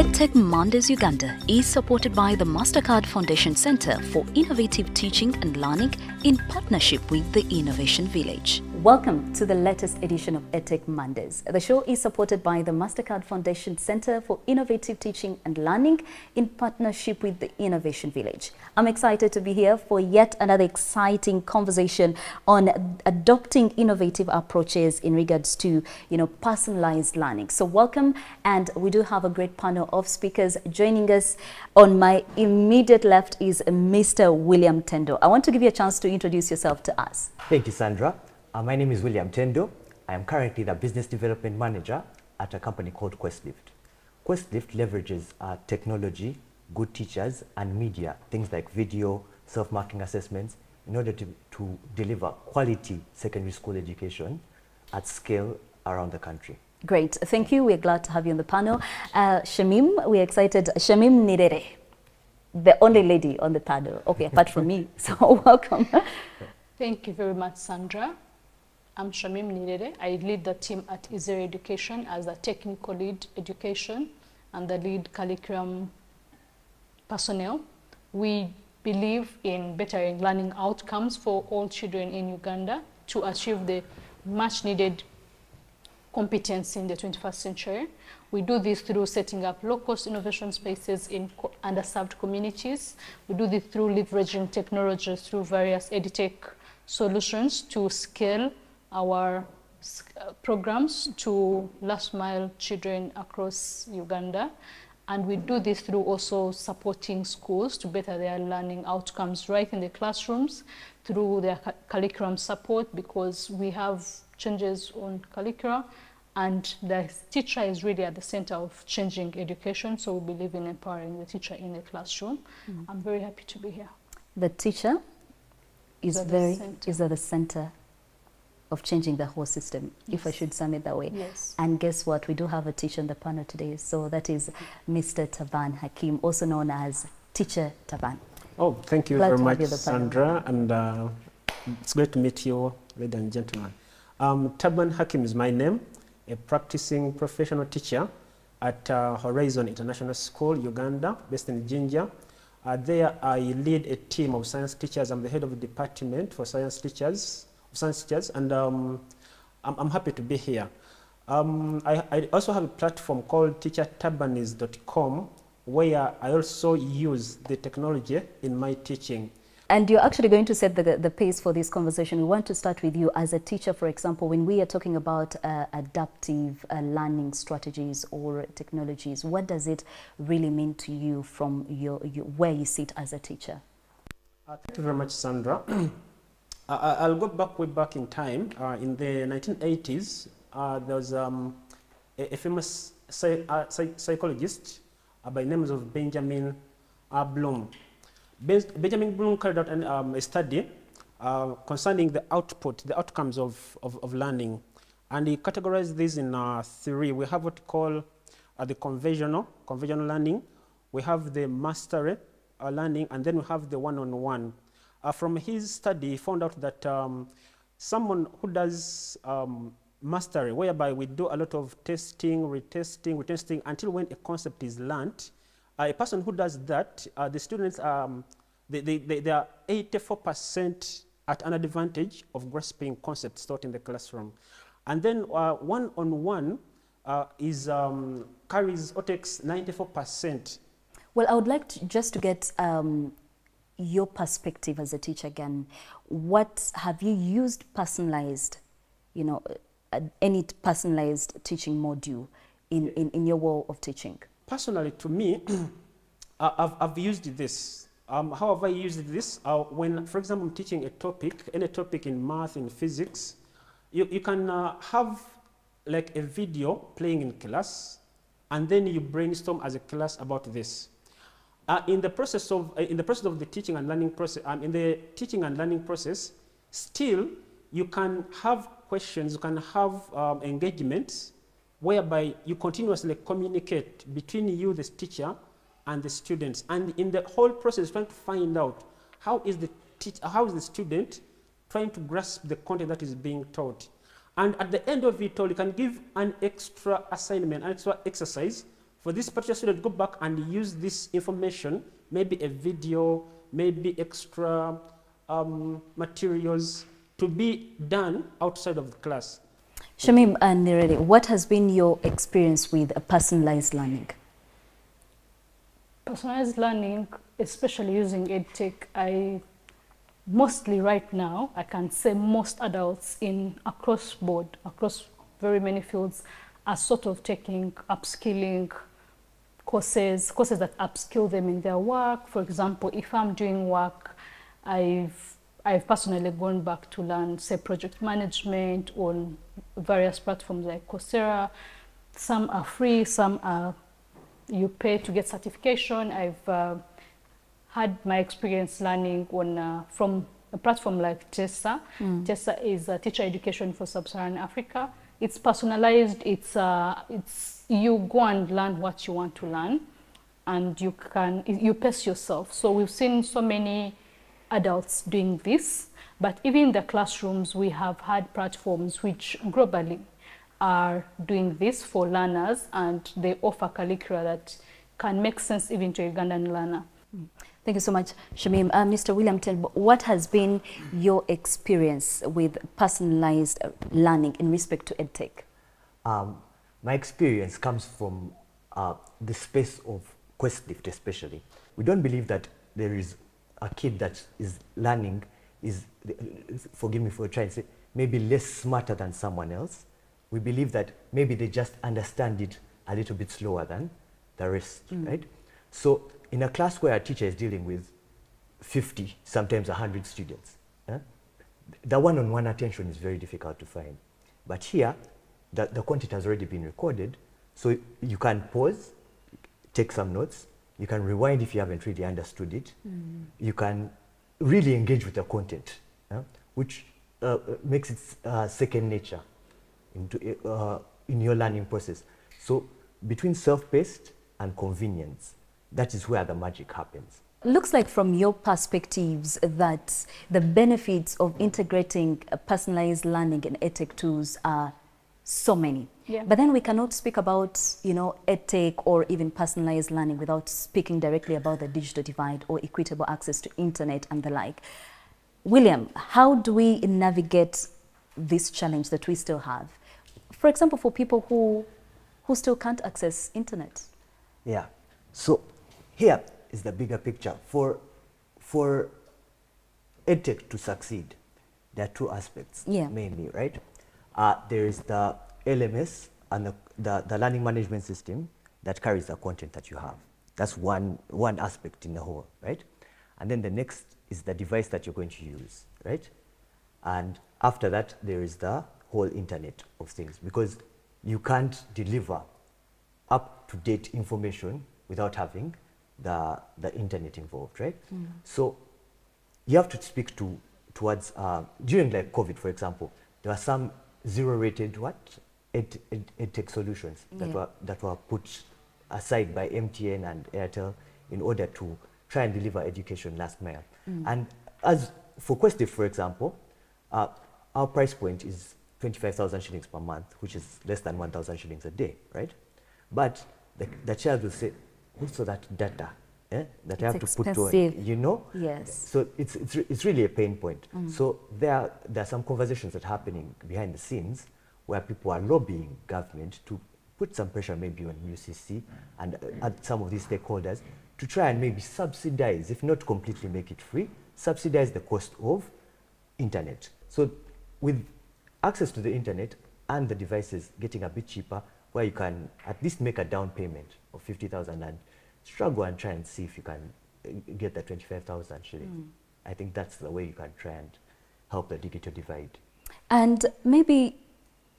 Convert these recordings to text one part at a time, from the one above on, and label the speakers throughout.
Speaker 1: EdtechMondays Uganda is supported by the MasterCard Foundation Center for Innovative Teaching and Learning in partnership with the Innovation Village. Welcome to the latest edition of EdtechMondays. The show is supported by the MasterCard Foundation Center for Innovative Teaching and Learning in partnership with the Innovation Village. I'm excited to be here for yet another exciting conversation on adopting innovative approaches in regards to, personalized learning. So welcome, and we do have a great panel of speakers joining us. On my immediate left is Mr. William Tendo. I want to give you a chance to introduce yourself to us.
Speaker 2: Thank you, Sandra. My name is William Tendo. I am currently the Business Development Manager at a company called QuestLift. QuestLift leverages technology, good teachers, and media, things like video, self-marking assessments, in order to deliver quality secondary school education at scale around the country.
Speaker 1: Great. Thank you. We're glad to have you on the panel. Shamim, we're excited. Shamim Nirere, the only lady on the panel. Okay, apart from me. So welcome.
Speaker 3: Thank you very much, Sandra. I'm Shamim Nirere. I lead the team at Easy Education as the technical lead education and the lead curriculum personnel. We believe in bettering learning outcomes for all children in Uganda to achieve the much needed competence in the 21st century. We do this through setting up low-cost innovation spaces in underserved communities. We do this through leveraging technology through various edtech solutions to scale our programs to last-mile children across Uganda. And we do this through also supporting schools to better their learning outcomes right in the classrooms through their curriculum support, because we have changes on curricula, and the teacher is really at the center of changing education. So we believe in empowering the teacher in the classroom. I'm very happy to be here.
Speaker 1: The teacher is at the center of changing the whole system, if I should sum it that way.
Speaker 3: Yes.
Speaker 1: And guess what? We do have a teacher on the panel today. So that is Mr. Taban Hakim, also known as Teacher Taban.
Speaker 4: Oh, thank you
Speaker 1: Glad
Speaker 4: very
Speaker 1: to have
Speaker 4: much,
Speaker 1: you
Speaker 4: Sandra, and it's great to meet you, ladies and gentlemen. Taban Hakim is my name, a practicing professional teacher at Horizon International School, Uganda, based in Jinja. There I lead a team of science teachers. I'm the head of the department for science teachers, and I'm happy to be here. I also have a platform called teachertabanis.com, where I also use the technology in my teaching.
Speaker 1: And you're actually going to set the pace for this conversation. We want to start with you as a teacher, for example, when we are talking about adaptive learning strategies or technologies. What does it really mean to you from where you sit as a teacher?
Speaker 4: Thank you very much, Sandra. I'll go way back in time. In the 1980s, there was a famous psychologist by the name of Benjamin Bloom. Benjamin Bloom carried out a study concerning the outcomes of learning. And he categorized these in three. We have what we call the conventional learning. We have the mastery learning, and then we have the one-on-one. From his study, he found out that someone who does mastery, whereby we do a lot of testing, retesting, until when a concept is learned, a person who does that, the students, they are 84% at an advantage of grasping concepts taught in the classroom. And then one-on-one carries or takes 94%.
Speaker 1: Well, I would like just to get your perspective as a teacher again. What have you used personalized, any personalized teaching module in your world of teaching? Personally,
Speaker 4: to me, I've used this. How have I used this? When, for example, I'm teaching any topic in math, in physics, you can have like a video playing in class, and then you brainstorm as a class about this. In the process of the teaching and learning process, still you can have questions, you can have engagements, whereby you continuously communicate between you, the teacher, and the students. And in the whole process, trying to find out how is the student trying to grasp the content that is being taught. And at the end of it all, you can give an extra assignment, an extra exercise for this particular student to go back and use this information, maybe a video, maybe extra materials, to be done outside of the class.
Speaker 1: Shamim and Nirere, what has been your experience with personalized learning?
Speaker 3: Personalized learning, especially using EdTech, mostly right now, I can say most adults across very many fields are sort of taking upskilling courses that upskill them in their work. For example, if I'm doing work, I've personally gone back to learn, say, project management on various platforms like Coursera. Some are free, some are you pay to get certification. I've had my experience learning on from a platform like TESA. TESA is teacher education for sub-Saharan Africa. It's personalized. It's you go and learn what you want to learn, and you pace yourself. So we've seen so many adults doing this, but even in the classrooms, we have had platforms which globally are doing this for learners, and they offer curricula that can make sense even to a Ugandan learner.
Speaker 1: Thank you so much, Shamim. Mr. William Tenbo, what has been your experience with personalized learning in respect to EdTech?
Speaker 2: My experience comes from the space of QuestLift especially. We don't believe that there is a kid that is learning is, forgive me for trying to say, maybe less smarter than someone else. We believe that maybe they just understand it a little bit slower than the rest, right? So in a class where a teacher is dealing with 50, sometimes 100 students, the one-on-one attention is very difficult to find. But here, the content has already been recorded, so you can pause, take some notes, you can rewind if you haven't really understood it, you can really engage with the content, which makes it second nature in your learning process. So between self-paced and convenience, that is where the magic happens.
Speaker 1: Looks like from your perspectives that the benefits of integrating personalized learning and EdTech tools are so many.
Speaker 3: Yeah.
Speaker 1: But then we cannot speak about, EdTech or even personalized learning without speaking directly about the digital divide or equitable access to internet and the like. William, how do we navigate this challenge that we still have? For example, for people who still can't access internet.
Speaker 2: Yeah. So here is the bigger picture. For EdTech to succeed, there are two aspects mainly, right? There is the LMS and the learning management system that carries the content that you have. That's one aspect in the whole, right? And then the next is the device that you're going to use, right? And after that, there is the whole internet of things, because you can't deliver up-to-date information without having the internet involved, right? So you have to speak towards, during like COVID, for example, there are some zero-rated EdTech solutions that were put aside by MTN and Airtel in order to try and deliver education last mile. And as for QuestLift, for example, our price point is 25,000 shillings per month, which is less than 1,000 shillings a day, right? But the child will say, also that data that I have to put on,
Speaker 1: Yes.
Speaker 2: So it's really a pain point. So there are some conversations that are happening behind the scenes where people are lobbying government to put some pressure maybe on UCC and some of these stakeholders to try and maybe subsidize, if not completely make it free, subsidize the cost of internet. So with access to the internet and the devices getting a bit cheaper, where you can at least make a down payment of 50,000 and struggle and try and see if you can get the 25,000 shillings. I think that's the way you can try and help the digital divide.
Speaker 1: And maybe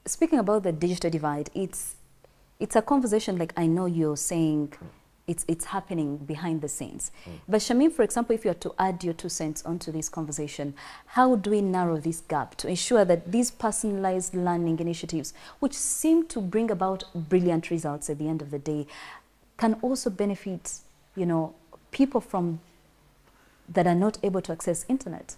Speaker 1: speaking about the digital divide, it's a conversation like I know you're saying it's happening behind the scenes. But Shamim, for example, if you are to add your 2 cents onto this conversation, how do we narrow this gap to ensure that these personalized learning initiatives, which seem to bring about brilliant results at the end of the day, can also benefit, people that are not able to access internet?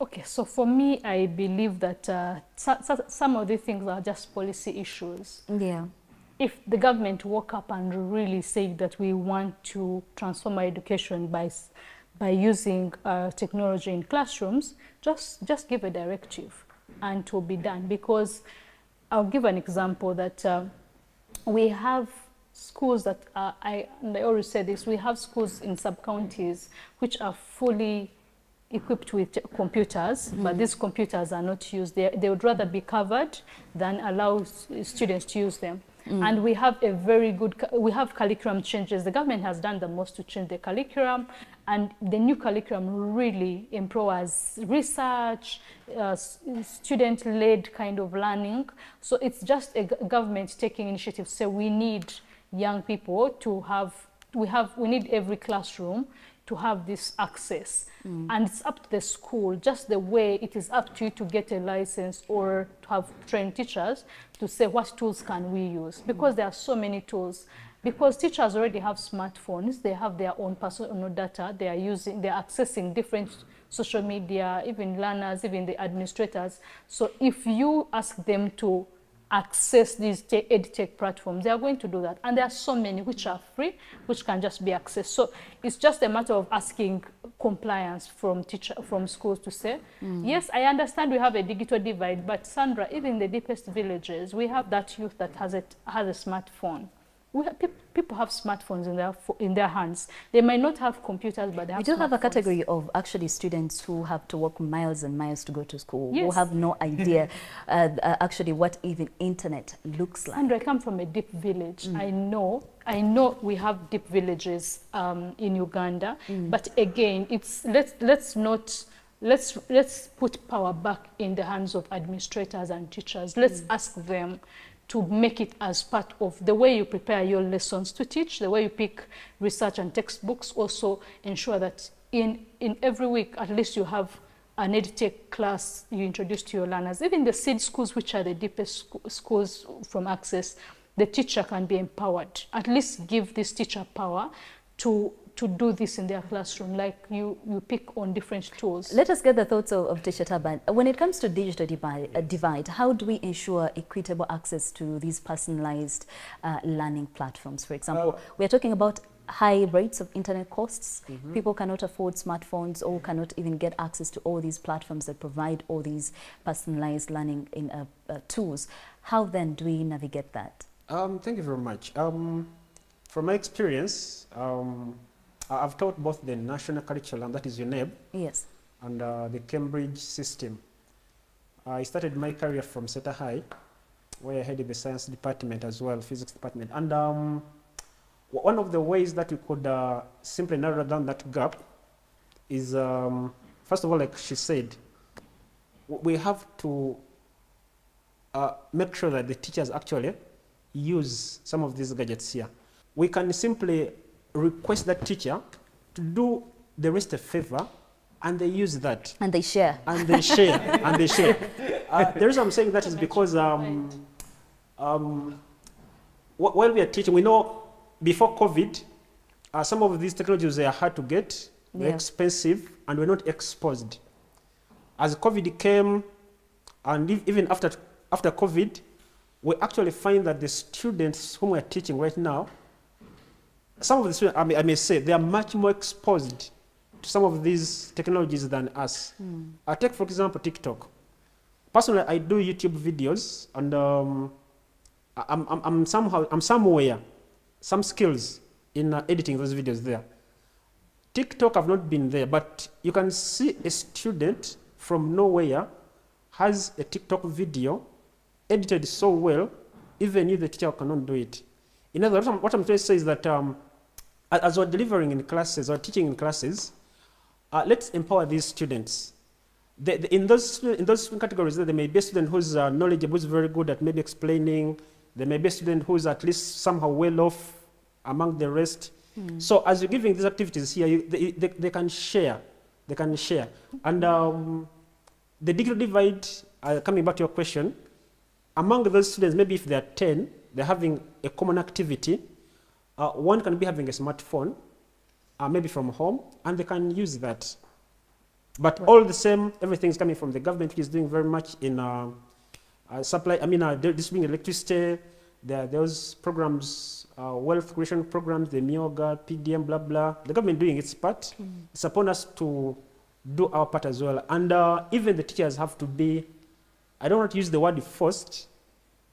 Speaker 3: Okay, so for me, I believe that some of these things are just policy issues.
Speaker 1: Yeah.
Speaker 3: if the government woke up and really said that we want to transform our education by using technology in classrooms, just give a directive and it will be done. Because I'll give an example that we have schools that I already said this, we have schools in sub-counties which are fully equipped with computers, but these computers are not used. They would rather be covered than allow students to use them. And we have we have curriculum changes. The government has done the most to change the curriculum, and the new curriculum really empowers research, student-led kind of learning. So it's just a government taking initiative. So we need young people to have, we need every classroom to have this access. And it's up to the school, just the way it is up to you to get a license or to have trained teachers to say what tools can we use, because there are so many tools. Because teachers already have smartphones, they have their own personal data, they are accessing different social media, even learners, even the administrators. So if you ask them to access these EdTech platforms, they are going to do that. And there are so many which are free, which can just be accessed. So it's just a matter of asking compliance from schools to say, yes, I understand we have a digital divide, but Sandra, even in the deepest villages, we have that youth that has a smartphone. People have smartphones in their hands. They might not have computers, but they have
Speaker 1: We do have a
Speaker 3: smartphones.
Speaker 1: category of actually students who have to walk miles and miles to go to school, who
Speaker 3: Yes.
Speaker 1: have no idea actually what even internet looks like.
Speaker 3: Sandra, I come from a deep village. I know we have deep villages in Uganda, but again, let's put power back in the hands of administrators and teachers. Let's ask them to make it as part of the way you prepare your lessons to teach, the way you pick research and textbooks. Also ensure that in every week, at least you have an EdTech class you introduce to your learners. Even the seed schools, which are the deepest schools from access, the teacher can be empowered. At least give this teacher power to do this in their classroom, like you pick on different tools.
Speaker 1: Let us get the thoughts of Teacher Taban. When it comes to digital divide, how do we ensure equitable access to these personalized learning platforms? For example, we are talking about high rates of internet costs. People cannot afford smartphones or cannot even get access to all these platforms that provide all these personalized learning tools. How then do we navigate that?
Speaker 4: Thank you very much. From my experience, I've taught both the national curriculum, that is UNEB,
Speaker 1: Yes.
Speaker 4: and the Cambridge system. I started my career from Seta High, where I headed the science department as well, physics department. And one of the ways that we could simply narrow down that gap is, first of all, like she said, we have to make sure that the teachers actually use some of these gadgets here. We can simply request that teacher to do the rest a favor, and they use that.
Speaker 1: And they share.
Speaker 4: And they share. And they share. The reason I'm saying that is because while we are teaching, we know before COVID, some of these technologies are hard to get, they're expensive, and we're not exposed. As COVID came, and even after COVID, we actually find that the students whom we're teaching right now, some of the students, I may say, they are much more exposed to some of these technologies than us. Take, for example, TikTok. Personally, I do YouTube videos, and I'm somewhere, some skills in editing those videos there. TikTok, I've not been there, but you can see a student from nowhere has a TikTok video edited so well, even if the teacher cannot do it. In other words, what I'm trying to say is that as we're delivering in classes or teaching in classes, let's empower these students. In those categories, there may be a student who's knowledgeable, who's very good at maybe explaining. There may be a student who's at least somehow well off among the rest. So as you're giving these activities here, they can share. They can share. And the digital divide, coming back to your question, among those students, maybe if they're 10, they're having a common activity. One can be having a smartphone, maybe from home, and they can use that. But all the same, everything's coming from the government, which is doing very much in supply, distributing electricity, There are those programs, wealth creation programs, the Myoga, PDM, blah, blah. The government doing its part. It's upon us to do our part as well. And even the teachers have to be, I don't want to use the word forced,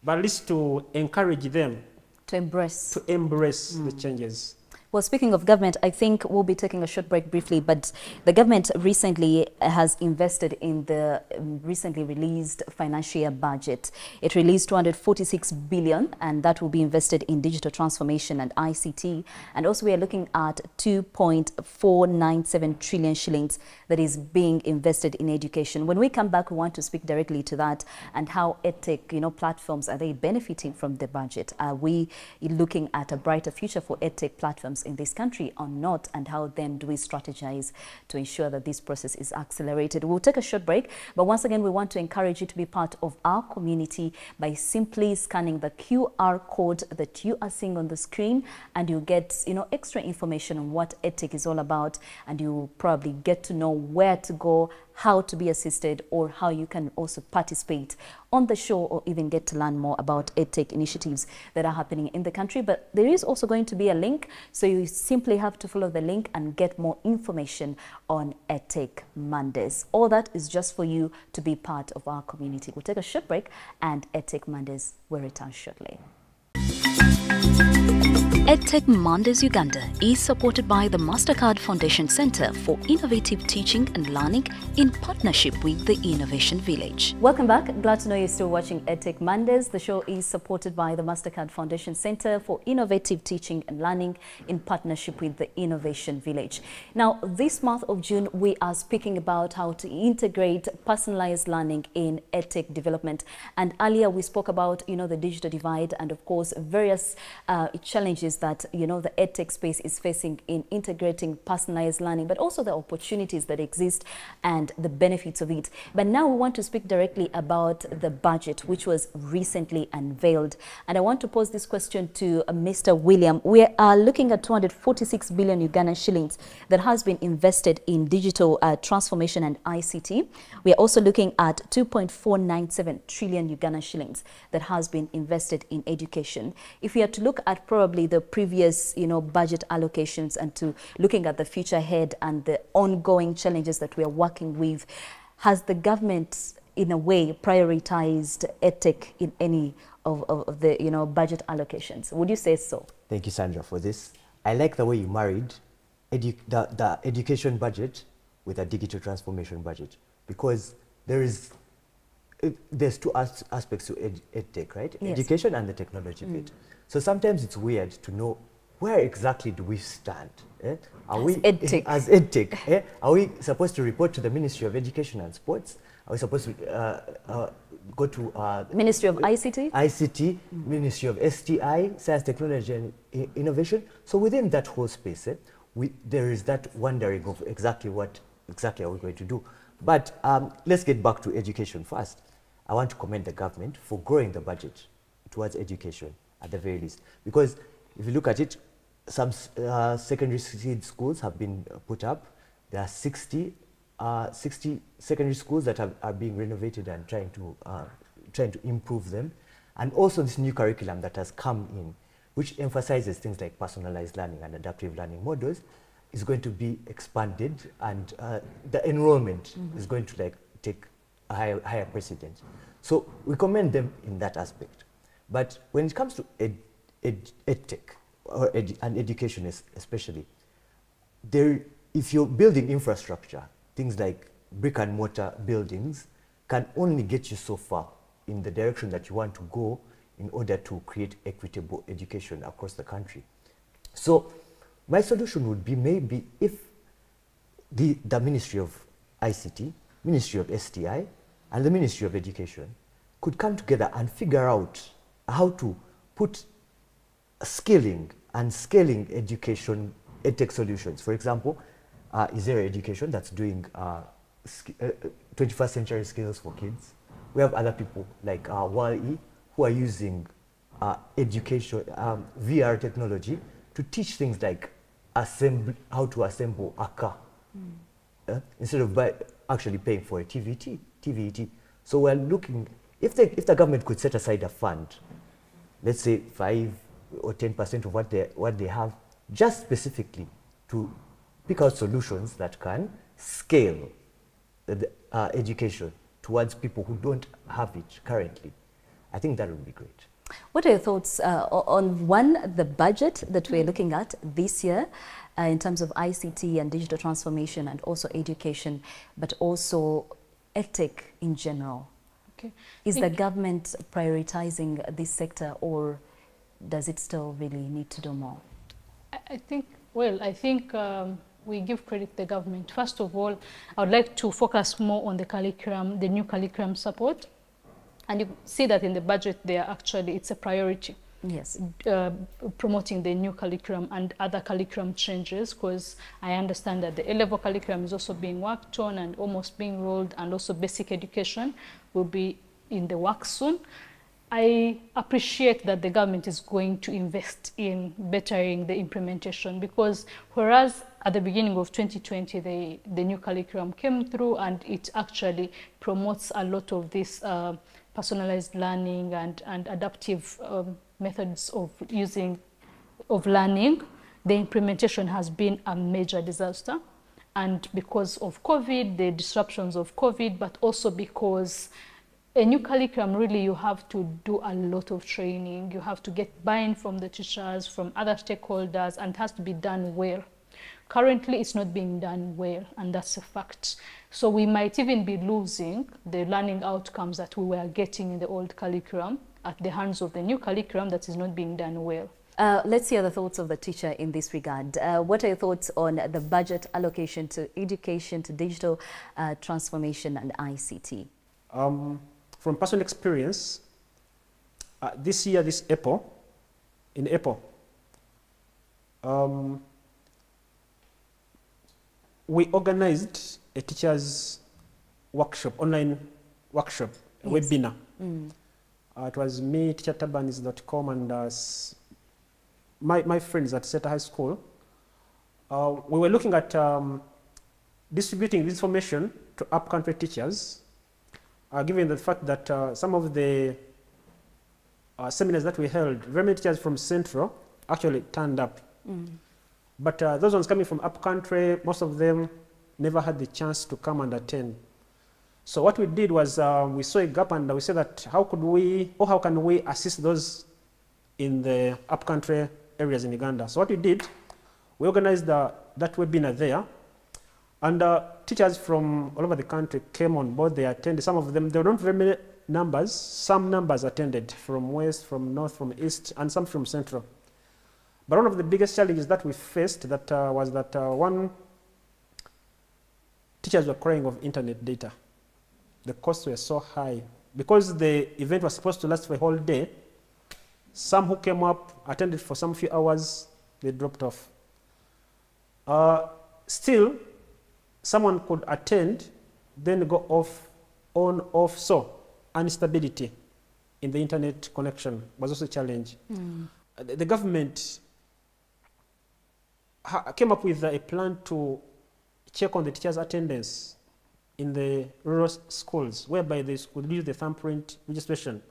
Speaker 4: but at least to encourage them.
Speaker 1: To embrace.
Speaker 4: To embrace the changes.
Speaker 1: Well, speaking of government, I think we'll be taking a short break briefly, but the government recently has invested in the recently released financial year budget. It released 246 billion, and that will be invested in digital transformation and ICT. And also we are looking at 2.497 trillion shillings that is being invested in education. When we come back, we want to speak directly to that and how EdTech, platforms, are they benefiting from the budget? Are we looking at a brighter future for EdTech platforms in this country or not, and how then do we strategize to ensure that this process is accelerated? We'll take a short break, but once again we want to encourage you to be part of our community by simply scanning the QR code that you are seeing on the screen, and you get extra information on what EdTech is all about, and you probably get to know where to go, how to be assisted, or how you can also participate on the show, or even get to learn more about EdTech initiatives that are happening in the country. But there is also going to be a link, so you simply have to follow the link and get more information on EdTech Mondays. All that is just for you to be part of our community. We'll take a short break, and EdTech Mondays will return shortly. EdTech Mondays Uganda is supported by the MasterCard Foundation Center for Innovative Teaching and Learning in partnership with the Innovation Village. Welcome back. Glad to know you're still watching EdTech Mondays. The show is supported by the MasterCard Foundation Center for Innovative Teaching and Learning in partnership with the Innovation Village. Now, this month of June, we are speaking about how to integrate personalized learning in EdTech development. And earlier we spoke about, the digital divide and, of course, various challenges that the EdTech space is facing in integrating personalized learning, but also the opportunities that exist and the benefits of it. But now we want to speak directly about the budget, which was recently unveiled. And I want to pose this question to Mr. William. We are looking at 246 billion Ugandan shillings that has been invested in digital transformation and ICT. We are also looking at 2.497 trillion Ugandan shillings that has been invested in education. If we are to look at probably the previous, budget allocations and to looking at the future ahead and the ongoing challenges that we are working with, has the government, in a way, prioritized EdTech in any of the, budget allocations? Would you say so?
Speaker 2: Thank you, Sandra, for this. I like the way you married the education budget with a digital transformation budget, because there's two aspects to EdTech, right? Yes. Education and the technology bit. So sometimes it's weird to know where exactly do we stand. Are we
Speaker 1: EdTech?
Speaker 2: As EdTech, are we supposed to report to the Ministry of Education and Sports? Are we supposed to go to
Speaker 1: Ministry of ICT?
Speaker 2: ICT, Ministry of STI, Science, Technology and Innovation. So within that whole space, there is that wondering of exactly what are we going to do. But let's get back to education first. I want to commend the government for growing the budget towards education at the very least. Because if you look at it, some secondary seed schools have been put up. There are 60 secondary schools that are being renovated and trying to improve them. And also this new curriculum that has come in, which emphasizes things like personalized learning and adaptive learning models, is going to be expanded, and the enrollment is going to take a higher precedence. So we commend them in that aspect. But when it comes to EdTech and education especially, if you're building infrastructure, things like brick and mortar buildings can only get you so far in the direction that you want to go in order to create equitable education across the country. So my solution would be maybe if the Ministry of ICT, Ministry of STI, and the Ministry of Education could come together and figure out how to put skilling and scaling education, EdTech solutions. For example, is there education that's doing 21st century skills for kids? We have other people like WALE who are using education, VR technology to teach things like how to assemble a car instead of actually paying for a TVET. So we're looking, if the government could set aside a fund let's say 5 or 10% of what they have, just specifically to pick out solutions that can scale the, education towards people who don't have it currently. I think that would be great.
Speaker 1: What are your thoughts on one, the budget that we're looking at this year in terms of ICT and digital transformation and also education, but also EdTech in general?
Speaker 3: Okay.
Speaker 1: Is the government prioritizing this sector, or does it still really need to do more?
Speaker 3: I think, well, I think we give credit to the government. First of all, I would like to focus more on the curriculum, the new curriculum support. And you see that in the budget there, actually, it's a priority.
Speaker 1: Yes.
Speaker 3: Promoting the new curriculum and other curriculum changes, because I understand that the A-level curriculum is also being worked on and almost being rolled, and also basic education will be in the works soon. I appreciate that the government is going to invest in bettering the implementation, because whereas at the beginning of 2020 the new curriculum came through and it actually promotes a lot of this personalized learning and adaptive methods of learning, the implementation has been a major disaster. And because of COVID, the disruptions of COVID, but also because a new curriculum, really, you have to do a lot of training. You have to get buy-in from the teachers, from other stakeholders, and it has to be done well. Currently, it's not being done well, and that's a fact. So we might even be losing the learning outcomes that we were getting in the old curriculum at the hands of the new curriculum that is not being done well.
Speaker 1: Let's hear the thoughts of the teacher in this regard. What are your thoughts on the budget allocation to education, to digital transformation and ICT?
Speaker 4: From personal experience, this year, in April, we organized a teachers' workshop, online workshop, a webinar. It was me, teachertabanis.com, and my friends at Seta High School. We were looking at distributing this information to up-country teachers, given the fact that some of the seminars that we held, very many teachers from Central actually turned up. But those ones coming from up-country, most of them never had the chance to come and attend. So what we did was we saw a gap, and we said that how can we assist those in the up-country areas in Uganda. So what we did, we organized that webinar there, and teachers from all over the country came on board. They attended. Some of them, there were not very many numbers. Some numbers attended from West, from North, from East, and some from Central. But one of the biggest challenges that we faced was that teachers were crying of internet data. The costs were so high. Because the event was supposed to last for a whole day, some who came up, attended for some few hours, they dropped off. Still, someone could attend, then go off, on, off. So, instability in the internet connection was also a challenge. The government came up with a plan to check on the teachers' attendance in the rural schools, whereby they could use the thumbprint registration.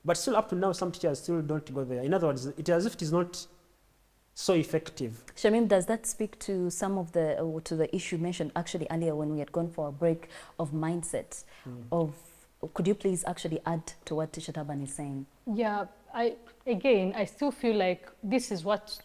Speaker 4: But still, up to now, some teachers still don't go there. In other words, it is as if it is not so effective.
Speaker 1: Shamim, does that speak to some of the issue mentioned actually earlier when we had gone for a break of mindset? Could you please actually add to what Teacher Taban is saying? Yeah,
Speaker 3: I still feel like this is what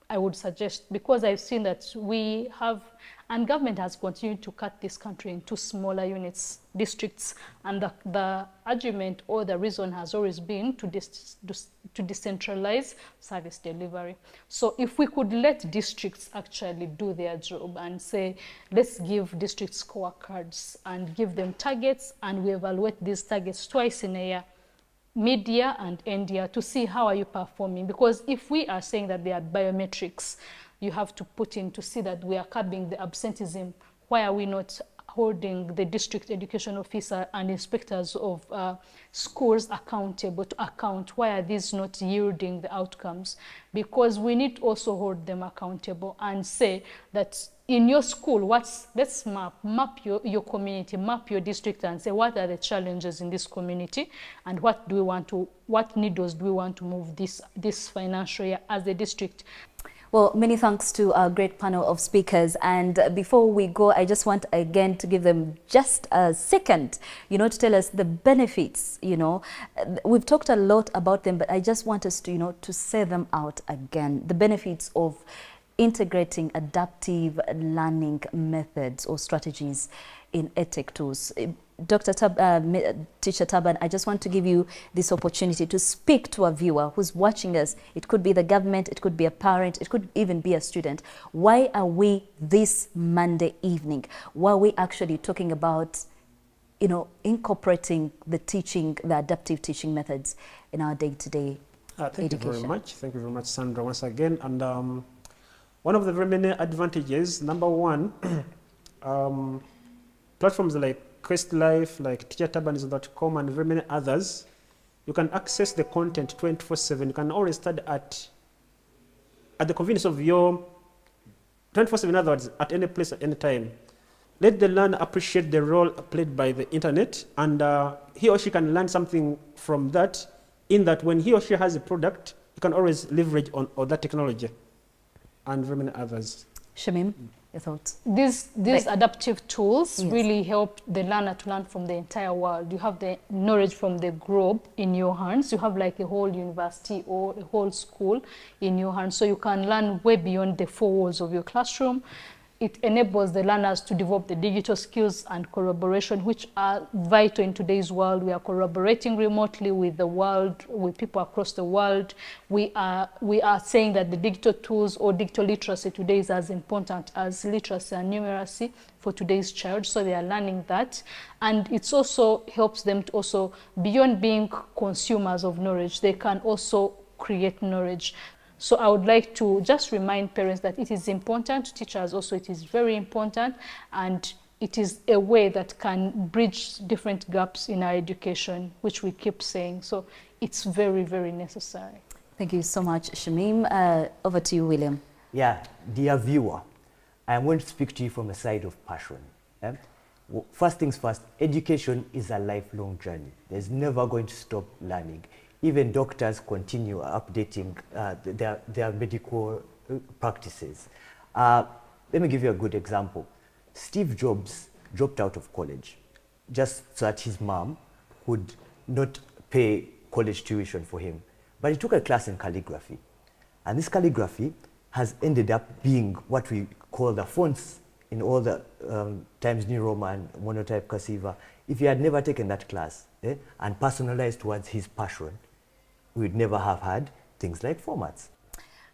Speaker 3: I would suggest, because I've seen that we have, and government has continued to cut this country into smaller units, districts, and the argument or the reason has always been to decentralize service delivery. So if we could let districts actually do their job and say, let's give districts scorecards and give them targets, and we evaluate these targets twice in a year, mid-year and end-year, to see how are you performing. Because if we are saying that they are biometrics, you have to put in to see that we are curbing the absenteeism. Why are we not holding the district education officer and inspectors of schools accountable to account why are these not yielding the outcomes, because we need to also hold them accountable and say that in your school, let's map your community, map your district and say what are the challenges in this community and what needles do we want to move this financial year as a district.
Speaker 1: Well, many thanks to our great panel of speakers. And before we go, I just want again to give them just a second, to tell us the benefits, We've talked a lot about them, but I just want us to, to say them out again. The benefits of integrating adaptive learning methods or strategies in EdTech tools. Teacher Taban, I just want to give you this opportunity to speak to a viewer who's watching us. It could be the government, it could be a parent, it could even be a student. Why are we this Monday evening? Why are we actually talking about, incorporating the adaptive teaching methods in our day-to-day
Speaker 4: Thank
Speaker 1: education?
Speaker 4: you very much. Thank you very much, Sandra, once again. And one of the very many advantages, number one, platforms like QuestLife, like teachertabanism.com and very many others, you can access the content 24/7. You can always study at the convenience of your 24/7, in other words, at any place, at any time. Let the learner appreciate the role played by the internet, and he or she can learn something from that, in that when he or she has a product, you can always leverage on that technology and very many others.
Speaker 1: Shamim, your thoughts?
Speaker 3: These adaptive tools
Speaker 1: Yes.
Speaker 3: really help the learner to learn from the entire world. You have the knowledge from the globe in your hands. You have like a whole university or a whole school in your hands. So you can learn way beyond the four walls of your classroom. It enables the learners to develop the digital skills and collaboration, which are vital in today's world. We are collaborating remotely with the world, with people across the world. We are saying that the digital tools or digital literacy today is as important as literacy and numeracy for today's child. So they are learning that. And it also helps them to also, beyond being consumers of knowledge, they can also create knowledge. So I would like to just remind parents that it is important, teachers also, it is very important, and it is a way that can bridge different gaps in our education, which we keep saying. So it's very, very necessary.
Speaker 1: Thank you so much, Shamim. Over to you, William.
Speaker 2: Yeah, dear viewer, I am going to speak to you from a side of passion. First things first, education is a lifelong journey. There's never going to stop learning. Even doctors continue updating their medical practices. Let me give you a good example. Steve Jobs dropped out of college just so that his mom would not pay college tuition for him. But he took a class in calligraphy. And this calligraphy has ended up being what we call the fonts in all the Times New Roman, monotype, cursiva. If he had never taken that class and personalized towards his passion, we would never have had things like formats.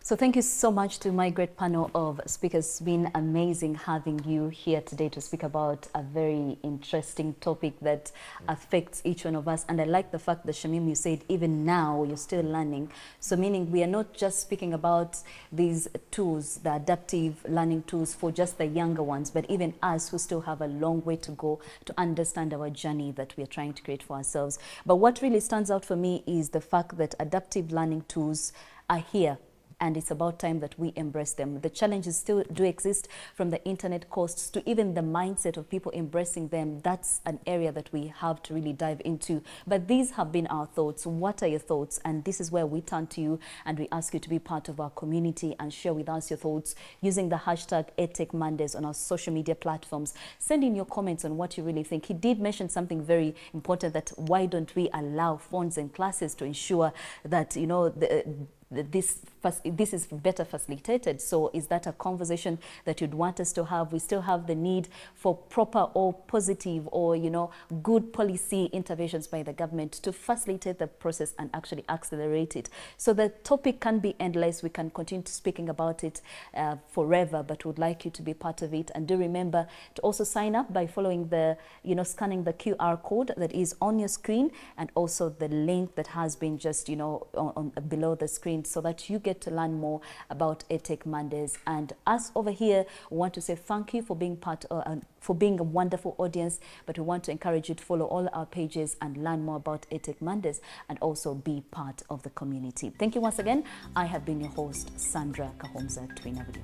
Speaker 1: So thank you so much to my great panel of speakers. It's been amazing having you here today to speak about a very interesting topic that affects each one of us. And I like the fact that, Shamim, you said even now you're still learning. So meaning we are not just speaking about these tools, the adaptive learning tools for just the younger ones, but even us who still have a long way to go to understand our journey that we are trying to create for ourselves. But what really stands out for me is the fact that adaptive learning tools are here, and it's about time that we embrace them. The challenges still do exist, from the internet costs to even the mindset of people embracing them. That's an area that we have to really dive into. But these have been our thoughts. What are your thoughts? And this is where we turn to you and we ask you to be part of our community and share with us your thoughts using the hashtag EdtechMondays on our social media platforms. Send in your comments on what you really think. He did mention something very important, that why don't we allow phones in classes to ensure that, you know, this is better facilitated. So is that a conversation that you'd want us to have? We still have the need for proper or positive or, you know, good policy interventions by the government to facilitate the process and actually accelerate it. So the topic can be endless. We can continue speaking about it forever, but would like you to be part of it. And do remember to also sign up by following the, you know, scanning the QR code that is on your screen, and also the link that has been just, you know, on below the screen, so that you get get to learn more about EdTech Mondays. And us over here, we want to say thank you for being for being a wonderful audience, but we want to encourage you to follow all our pages and learn more about EdTech Mondays and also be part of the community. Thank you once again. I have been your host, Sandra Kahomza Twinabudi.